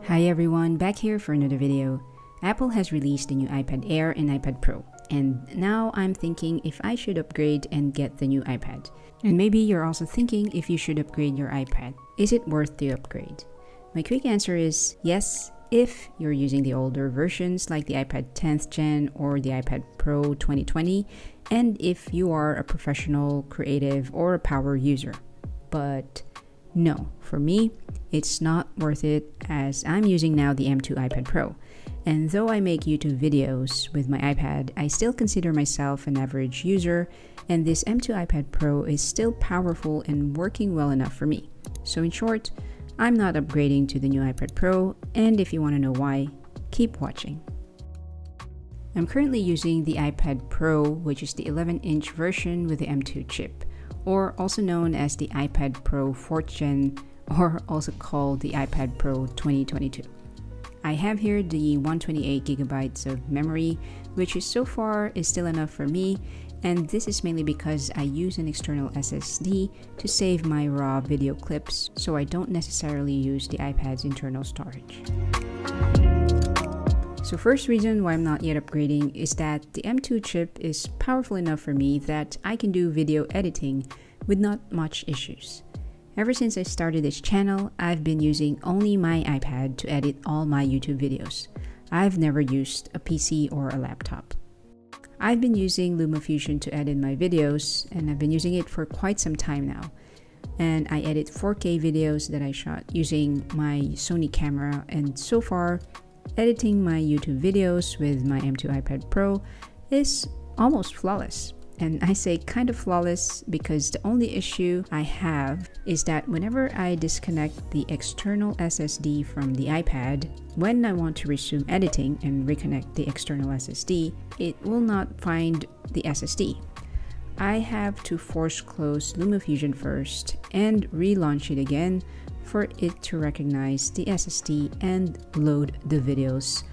Hi everyone, back here for another video. Apple has released the new iPad Air and iPad Pro, and now I'm thinking if I should upgrade and get the new iPad. And maybe you're also thinking if you should upgrade your iPad. Is it worth the upgrade? My quick answer is yes, if you're using the older versions like the iPad 10th Gen or the iPad Pro 2020, and if you are a professional, creative, or a power user. But no, for me, it's not worth it as I'm using now the M2 iPad Pro. And though I make YouTube videos with my iPad, I still consider myself an average user, and this M2 iPad Pro is still powerful and working well enough for me. So in short, I'm not upgrading to the new iPad Pro, and if you want to know why, keep watching. I'm currently using the iPad Pro, which is the 11-inch version with the M2 chip, or also known as the iPad Pro 4th Gen, or also called the iPad Pro 2022. I have here the 128GB of memory, which is so far is still enough for me, and this is mainly because I use an external SSD to save my raw video clips, so I don't necessarily use the iPad's internal storage. So first reason why I'm not yet upgrading is that the M2 chip is powerful enough for me that I can do video editing with not much issues. Ever since I started this channel, I've been using only my iPad to edit all my YouTube videos. I've never used a PC or a laptop. I've been using LumaFusion to edit my videos, and I've been using it for quite some time now. And I edit 4K videos that I shot using my Sony camera, and so far, editing my YouTube videos with my M2 iPad Pro is almost flawless. And I say kind of flawless because the only issue I have is that whenever I disconnect the external SSD from the iPad, when I want to resume editing and reconnect the external SSD, it will not find the SSD. I have to force close LumaFusion first and relaunch it again for it to recognize the SSD and load the videos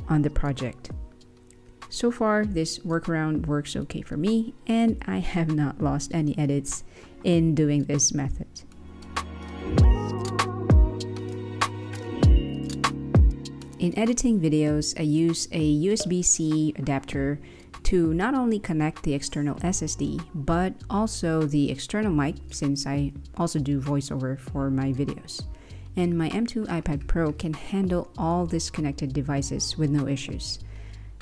on the project. So far, this workaround works okay for me, and I have not lost any edits in doing this method. In editing videos, I use a USB-C adapter to not only connect the external SSD, but also the external mic, since I also do voiceover for my videos. And my M2 iPad Pro can handle all disconnected devices with no issues.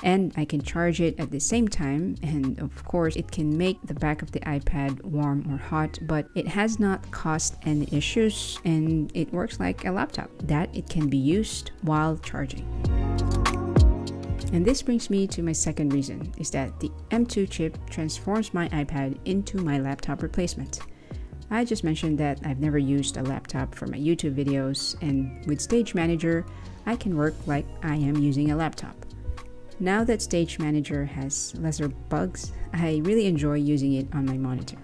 And I can charge it at the same time, and of course it can make the back of the iPad warm or hot, but it has not caused any issues, and it works like a laptop that it can be used while charging. And this brings me to my second reason, is that the M2 chip transforms my iPad into my laptop replacement. I just mentioned that I've never used a laptop for my YouTube videos, and with Stage Manager, I can work like I am using a laptop. Now that Stage Manager has lesser bugs, I really enjoy using it on my monitor.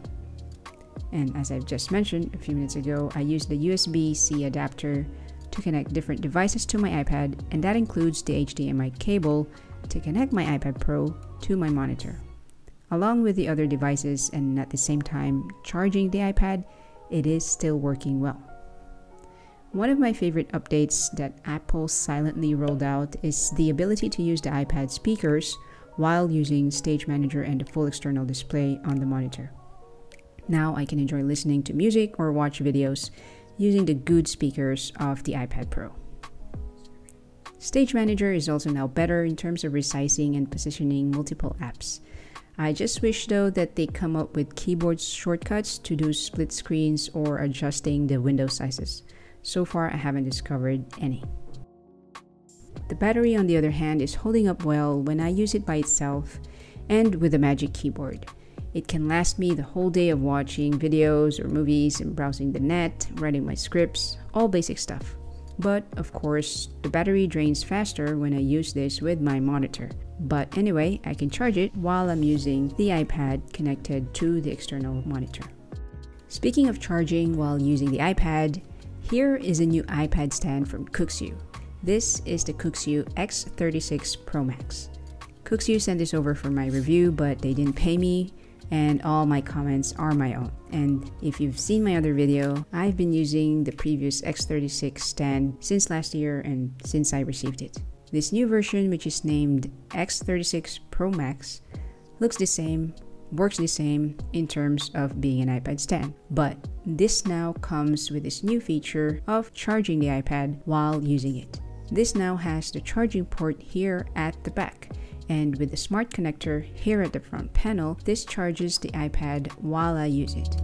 And as I've just mentioned a few minutes ago, I use the USB-C adapter to connect different devices to my iPad, and that includes the HDMI cable to connect my iPad Pro to my monitor. Along with the other devices, and at the same time charging the iPad, it is still working well. One of my favorite updates that Apple silently rolled out is the ability to use the iPad speakers while using Stage Manager and the full external display on the monitor. Now I can enjoy listening to music or watch videos using the good speakers of the iPad Pro. Stage Manager is also now better in terms of resizing and positioning multiple apps. I just wish though that they come up with keyboard shortcuts to do split screens or adjusting the window sizes. So far, I haven't discovered any. The battery, on the other hand, is holding up well when I use it by itself and with a Magic Keyboard. It can last me the whole day of watching videos or movies and browsing the net, writing my scripts, all basic stuff. But, of course, the battery drains faster when I use this with my monitor. But anyway, I can charge it while I'm using the iPad connected to the external monitor. Speaking of charging while using the iPad, here is a new iPad stand from Kuxiu. This is the Kuxiu X36 Pro Max. Kuxiu sent this over for my review, but they didn't pay me, and all my comments are my own. And if you've seen my other video, I've been using the previous X36 stand since last year and since I received it. This new version, which is named X36 Pro Max, looks the same, works the same in terms of being an iPad stand. But this now comes with this new feature of charging the iPad while using it. This now has the charging port here at the back. And with the smart connector here at the front panel, this charges the iPad while I use it.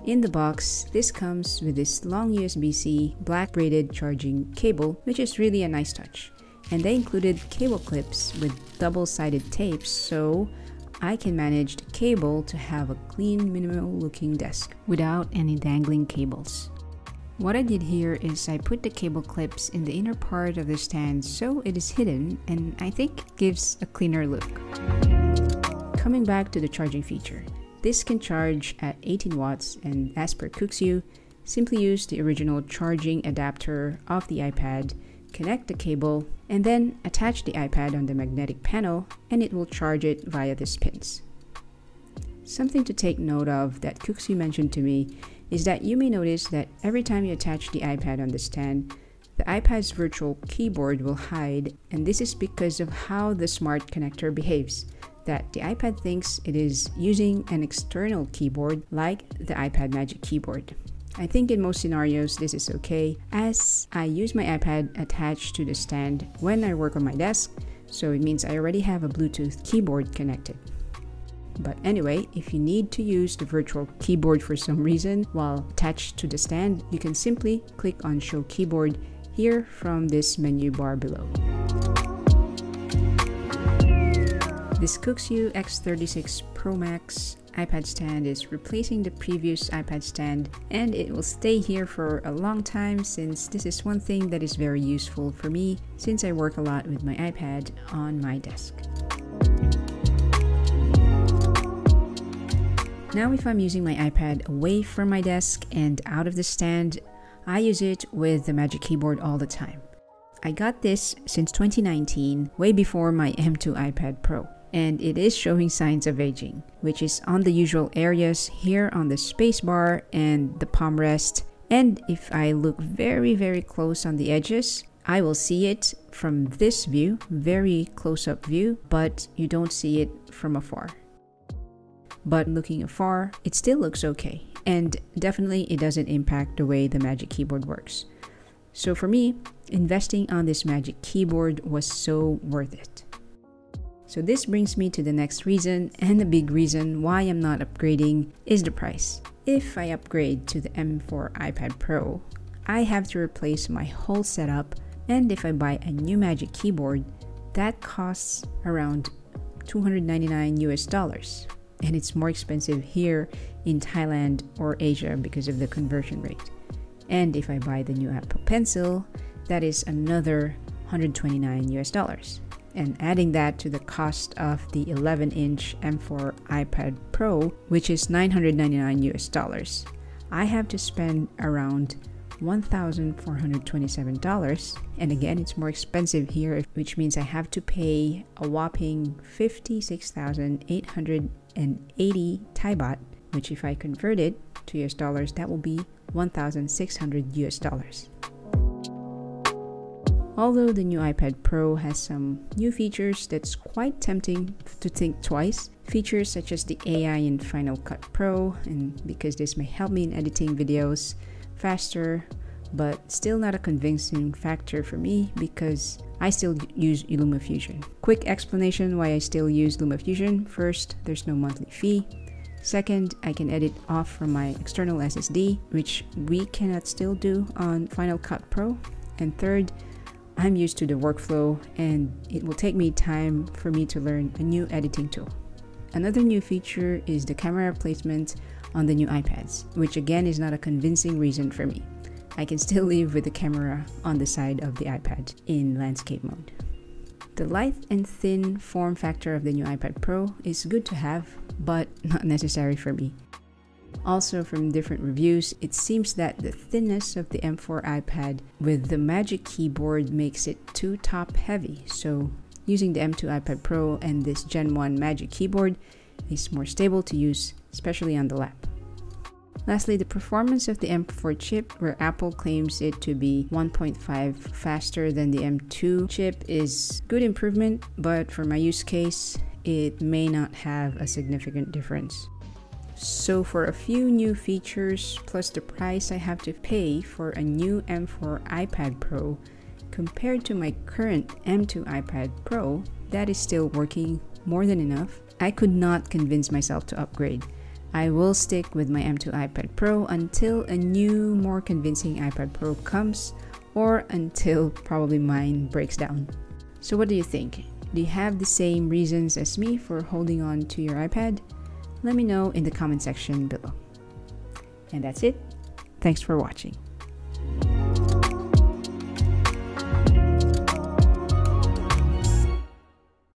In the box, this comes with this long USB-C black braided charging cable, which is really a nice touch. And they included cable clips with double-sided tapes, so I can manage the cable to have a clean, minimal-looking desk without any dangling cables. What I did here is I put the cable clips in the inner part of the stand so it is hidden, and I think it gives a cleaner look. Coming back to the charging feature, this can charge at 18 watts, and as per Kuxiu, simply use the original charging adapter of the iPad, connect the cable, and then attach the iPad on the magnetic panel, and it will charge it via these pins. Something to take note of that Kuxiu mentioned to me is that you may notice that every time you attach the iPad on the stand, the iPad's virtual keyboard will hide, and this is because of how the smart connector behaves, that the iPad thinks it is using an external keyboard like the iPad Magic Keyboard. I think in most scenarios this is okay, as I use my iPad attached to the stand when I work on my desk, so it means I already have a Bluetooth keyboard connected. But anyway, if you need to use the virtual keyboard for some reason while attached to the stand, you can simply click on Show Keyboard here from this menu bar below. This Kuxiu X36 Pro Max iPad stand is replacing the previous iPad stand, and it will stay here for a long time since this is one thing that is very useful for me since I work a lot with my iPad on my desk. Now if I'm using my iPad away from my desk and out of the stand, I use it with the Magic Keyboard all the time. I got this since 2019, way before my M2 iPad Pro, and it is showing signs of aging, which is on the usual areas here on the spacebar and the palm rest, and if I look very close on the edges, I will see it from this view, very close-up view, but you don't see it from afar. But looking afar, it still looks okay, and definitely it doesn't impact the way the Magic Keyboard works. So for me, investing on this Magic Keyboard was so worth it. So this brings me to the next reason, and the big reason why I'm not upgrading is the price. If I upgrade to the M4 iPad Pro, I have to replace my whole setup, and if I buy a new Magic Keyboard, that costs around $299 US. And it's more expensive here in Thailand or Asia because of the conversion rate. And if I buy the new Apple Pencil, that is another $129 US. And adding that to the cost of the 11-inch M4 iPad Pro, which is $999 US, I have to spend around $1,427, and again it's more expensive here, which means I have to pay a whopping 56,880 Thai baht, which if I convert it to US dollars, that will be $1,600 US. Although the new iPad Pro has some new features that's quite tempting to think twice, features such as the AI in Final Cut Pro, and because this may help me in editing videos faster, but still not a convincing factor for me because I still use LumaFusion. Quick explanation why I still use LumaFusion. First, there's no monthly fee. Second, I can edit off from my external SSD, which we cannot still do on Final Cut Pro. And third, I'm used to the workflow and it will take me time for me to learn a new editing tool. Another new feature is the camera placement on the new iPads, which again is not a convincing reason for me. I can still live with the camera on the side of the iPad in landscape mode. The light and thin form factor of the new iPad Pro is good to have, but not necessary for me. Also from different reviews, it seems that the thinness of the M4 iPad with the Magic Keyboard makes it too top heavy, so using the M2 iPad Pro and this Gen 1 Magic Keyboard is more stable to use, especially on the lap. Lastly, the performance of the M4 chip, where Apple claims it to be 1.5 faster than the M2 chip, is good improvement, but for my use case, it may not have a significant difference. So for a few new features plus the price I have to pay for a new M4 iPad Pro compared to my current M2 iPad Pro that is still working more than enough, I could not convince myself to upgrade. I will stick with my M2 iPad Pro until a new, more convincing iPad Pro comes, or until probably mine breaks down. So what do you think? Do you have the same reasons as me for holding on to your iPad? Let me know in the comment section below. And that's it. Thanks for watching.